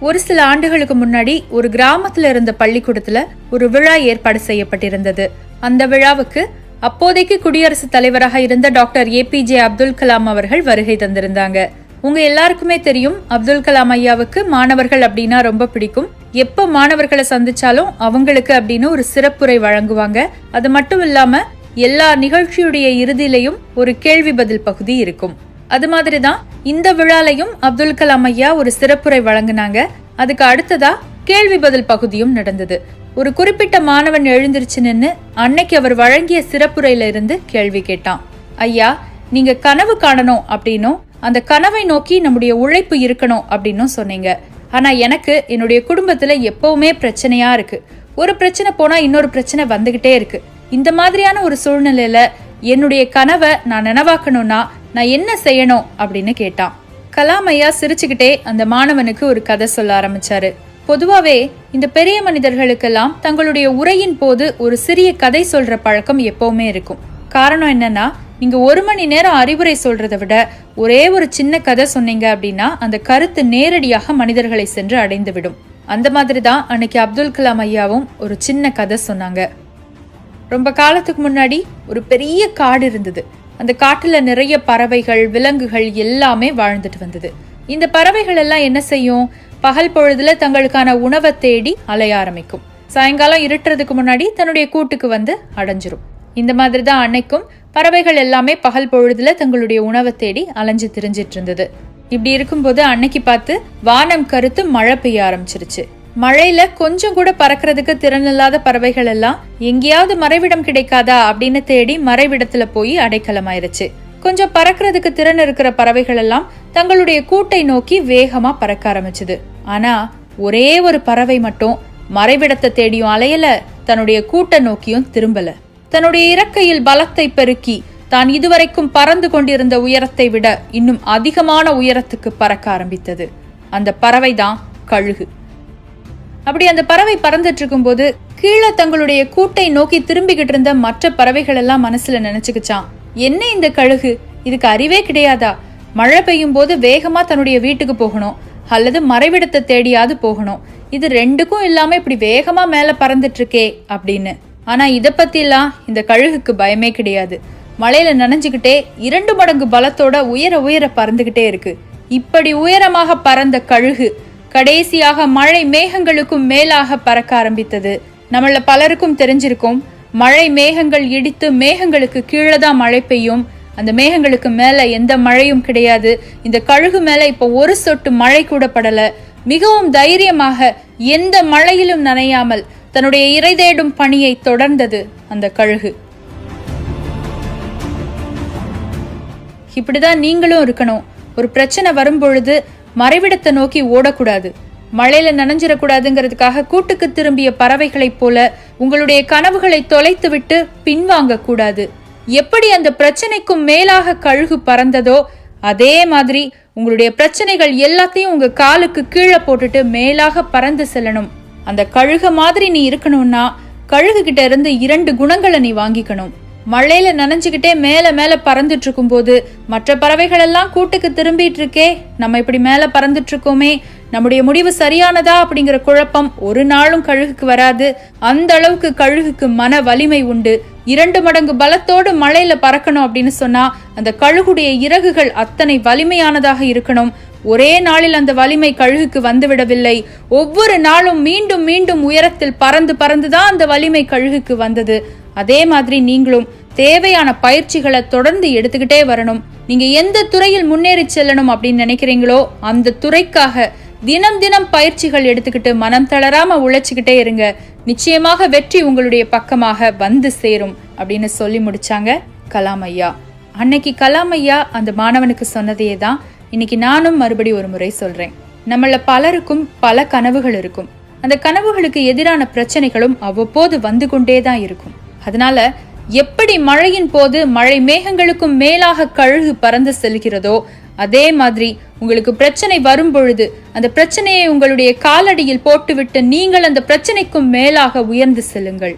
ஒரு சில ஆண்டுகளுக்கு முன்னாடி ஒரு கிராமத்துல இருந்த பள்ளிக்கூடத்துல ஒரு விழா ஏற்பாடு செய்யப்பட்டிருந்தது. அந்த விழாவுக்கு அப்போதைக்கு குடியரசுத் தலைவராக இருந்த டாக்டர் APJ அப்துல் கலாம் அவர்கள் வருகை தந்திருந்தாங்க. உங்க எல்லாருக்குமே தெரியும், அப்துல் கலாம் ஐயாவுக்கு மாணவர்கள் அப்படின்னா ரொம்ப பிடிக்கும். எப்ப மாணவர்களை சந்திச்சாலும் அவங்களுக்கு அப்படின்னு ஒரு சிறப்புரை வழங்குவாங்க. அது மட்டும் இல்லாம எல்லா நிகழ்ச்சியுடைய இறுதியிலையும் ஒரு கேள்வி பதில் பகுதி இருக்கும். அது மாதிரிதான் இந்த விழாலையும் அப்துல் கலாம் ஐயா ஒரு சிறப்புரை வழங்கினாங்க. அதுக்கு அடுத்ததா கேள்வி பதில் பகுதியும் நடந்தது. ஒரு குறிப்பிட்ட மாணவன் எழுந்திருச்சு நின்னு அன்னைக்கு அவர் வழங்கிய சிறப்புரையில இருந்து கேள்வி கேட்டான். ஐயா, நீங்க கனவு காணணும் அப்படின்னும் அந்த கனவை நோக்கி நம்முடைய உழைப்பு இருக்கணும் அப்படின்னும் சொன்னீங்க. ஆனா எனக்கு என்னுடைய குடும்பத்துல எப்பவுமே பிரச்சனையா இருக்கு. ஒரு பிரச்சனை போனா இன்னொரு பிரச்சனை வந்துகிட்டே இருக்கு. இந்த மாதிரியான ஒரு சூழ்நிலையில என்னுடைய கனவை நான் நினைவாக்கணும்னா நான் என்ன செய்யணும் அப்படின்னு கேட்டான். கலாம் ஐயா சிரிச்சுக்கிட்டே அந்த மாணவனுக்கு ஒரு கதை சொல்ல ஆரம்பிச்சாரு. பொதுவாவே இந்த பெரிய மனிதர்களுக்கெல்லாம் தங்களுடைய உரையின் போது ஒரு சிறிய கதை சொல்ற பழக்கம் எப்பவுமே இருக்கும். காரணம் என்னன்னா, நீங்க 1 மணி நேரம் அறிவுரை சொல்றதை விட ஒரே ஒரு சின்ன கதை சொன்னீங்க அப்படின்னா அந்த கருத்து நேரடியாக மனிதர்களை சென்று அடைந்து விடும். அந்த மாதிரிதான் அன்னைக்கு அப்துல் கலாம் ஐயாவும் ஒரு சின்ன கதை சொன்னாங்க. ரொம்ப காலத்துக்கு முன்னாடி ஒரு பெரிய காடு இருந்தது. அந்த காட்டுல நிறைய பறவைகள், விலங்குகள் எல்லாமே வாழ்ந்துட்டு வந்தது. இந்த பறவைகள் எல்லாம் என்ன செய்யும்? பகல் பொழுதுல தங்களுக்கான உணவை தேடி அலைய ஆரம்பிக்கும். சாயங்காலம் இருட்டுறதுக்கு முன்னாடி தன்னுடைய கூட்டுக்கு வந்து அடைஞ்சிரும். இந்த மாதிரிதான் அன்னைக்கும் பறவைகள் எல்லாமே பகல் பொழுதுல தங்களுடைய உணவை தேடி அலைஞ்சு திரிஞ்சிட்டு இருந்தது. இப்படி இருக்கும்போது அன்னைக்கு பார்த்து வானம் கருத்து மழை பெய்ய ஆரம்பிச்சிருச்சு. மழையில கொஞ்சம் கூட பறக்கிறதுக்கு திறன் இல்லாத பறவைகள் எல்லாம் எங்கேயாவது மறைவிடம் கிடைக்காதா அப்படின்னு தேடி மறைவிடத்துல போய் அடைக்கலமாயிருச்சு. கொஞ்சம் பறக்கிறதுக்கு திறன் இருக்கிற பறவைகள் எல்லாம் தங்களுடைய கூட்டை நோக்கி வேகமா பறக்க ஆரம்பிச்சுது. ஆனா ஒரே ஒரு பறவை மட்டும் மறைவிடத்தை தேடியும் அலையல, தன்னுடைய கூட்டை நோக்கியும் திரும்பல. தன்னுடைய இறக்கையில் பலத்தை பெருக்கி தான் இதுவரைக்கும் பறந்து கொண்டிருந்த உயரத்தை விட இன்னும் அதிகமான உயரத்துக்கு பறக்க ஆரம்பித்தது. அந்த பறவை தான் கழுகு. அப்படி அந்த பறவை பறந்துட்டு இருக்கும் போது கீழே தங்களுடைய கூட்டை நோக்கி திரும்பிக்கிட்டு இருந்த மற்ற பறவைகள் எல்லாம் மனசுல நினைச்சுக்கிச்சான், என்ன இந்த கழுகு, இதுக்கு அறிவே கிடையாதா? மழை பெய்யும் போது வேகமா தன்னுடைய வீட்டுக்கு போகணும் அல்லது மறைவிடத்தை தேடியாவது போகணும். இது ரெண்டுக்கும் இல்லாம இப்படி வேகமா மேல பறந்துட்டு இருக்கே அப்படின்னு. ஆனா இத பத்தி எல்லாம் இந்த கழுகுக்கு பயமே கிடையாது. மழையில நனைஞ்சுக்கிட்டே 2 மடங்கு பலத்தோட உயர உயர பறந்துகிட்டே இருக்கு. இப்படி உயரமாக பறந்த கழுகு கடைசியாக மழை மேகங்களுக்கும் மேலாக பறக்க ஆரம்பித்தது. நம்மள பலருக்கும் தெரிஞ்சிருக்கும், மழை மேகங்கள் இடித்து மேகங்களுக்கு கீழே தான் மழை பெய்யும். அந்த மேகங்களுக்கு மேல எந்த மழையும் கிடையாது. இந்த கழுகு மேல இப்ப ஒரு சொட்டு மழை கூட படல. மிகவும் தைரியமாக எந்த மழையிலும் நனையாமல் தன்னுடைய இறை தேடும் பணியை தொடர்ந்தது அந்த கழுகு. இப்படிதான் நீங்களும் இருக்கணும். ஒரு பிரச்சனை வரும் பொழுது மறைவிடத்தை நோக்கி ஓடக்கூடாது. மழையில நனைஞ்சிடக்கூடாதுங்கிறதுக்காக கூட்டுக்கு திரும்பிய பறவைகளைப் போல உங்களுடைய கனவுகளை தொலைத்து விட்டு பின்வாங்க கூடாது. எப்படி அந்த பிரச்சனைக்கும் மேலாக கழுகு பறந்ததோ அதே மாதிரி உங்களுடைய பிரச்சனைகள் எல்லாத்தையும் உங்க காலுக்கு கீழே போட்டுட்டு மேலாக பறந்து செல்லணும். அந்த கழுக மாதிரி நீ இருக்கணும்னா கழுகு கிட்ட இருந்து 2 குணங்களை நீ வாங்கிக்கணும். மழையில நனைஞ்சுக்கிட்டே மேல மேல பறந்துட்டு இருக்கும் போது மற்ற பறவைகள் எல்லாம் கூட்டுக்கு திரும்பிட்டு இருக்கே, நம்ம இப்படி மேல பறந்துட்டு இருக்கோமே, நம்முடைய முடிவு சரியானதா அப்படிங்கிற குழப்பம் ஒரு நாளும் கழுகுக்கு வராது. அந்த அளவுக்கு கழுகுக்கு மன வலிமை உண்டு. 2 மடங்கு பலத்தோடு மழையில பறக்கணும் அப்படின்னு சொன்னா அந்த கழுகுடைய இறகுகள் அத்தனை வலிமையானதாக இருக்கணும். ஒரே நாளில் அந்த வலிமை கழுகுக்கு வந்துவிடவில்லை. ஒவ்வொரு நாளும் மீண்டும் மீண்டும் உயரத்தில் பறந்து பறந்துதான் அந்த வலிமை கழுகுக்கு வந்தது. அதே மாதிரி நீங்களும் தேவையான பயிற்சிகளை தொடர்ந்து எடுத்துக்கிட்டே வரணும். நீங்க எந்த துறையில் முன்னேறி செல்லணும் அப்படின்னு நினைக்கிறீங்களோ அந்த துறைக்காக தினம் தினம் பயிற்சிகள் எடுத்துக்கிட்டு மனம் தளராம உழைச்சுக்கிட்டே இருங்க. நிச்சயமாக வெற்றி உங்களுடைய பக்கமாக வந்து சேரும் அப்படின்னு சொல்லி முடிச்சாங்க கலாம் ஐயா. அன்னைக்கு கலாம் ஐயா அந்த மாணவனுக்கு சொன்னதையே தான் இன்னைக்கு நானும் மறுபடி ஒரு முறை சொல்றேன். நம்மள பலருக்கும் பல கனவுகள் இருக்கும். அந்த கனவுகளுக்கு எதிரான பிரச்சனைகளும் அவ்வப்போது வந்து கொண்டேதான் இருக்கும். அதனால எப்படி மழையின் போது மழை மேகங்களுக்கும் மேலாக கழுகு பறந்து செல்கிறதோ அதே மாதிரி உங்களுக்கு பிரச்சனை வரும் பொழுது அந்த பிரச்சனையை உங்களுடைய காலடியில் போட்டுவிட்டு நீங்கள் அந்த பிரச்சனைக்கும் மேலாக உயர்ந்து செல்லுங்கள்.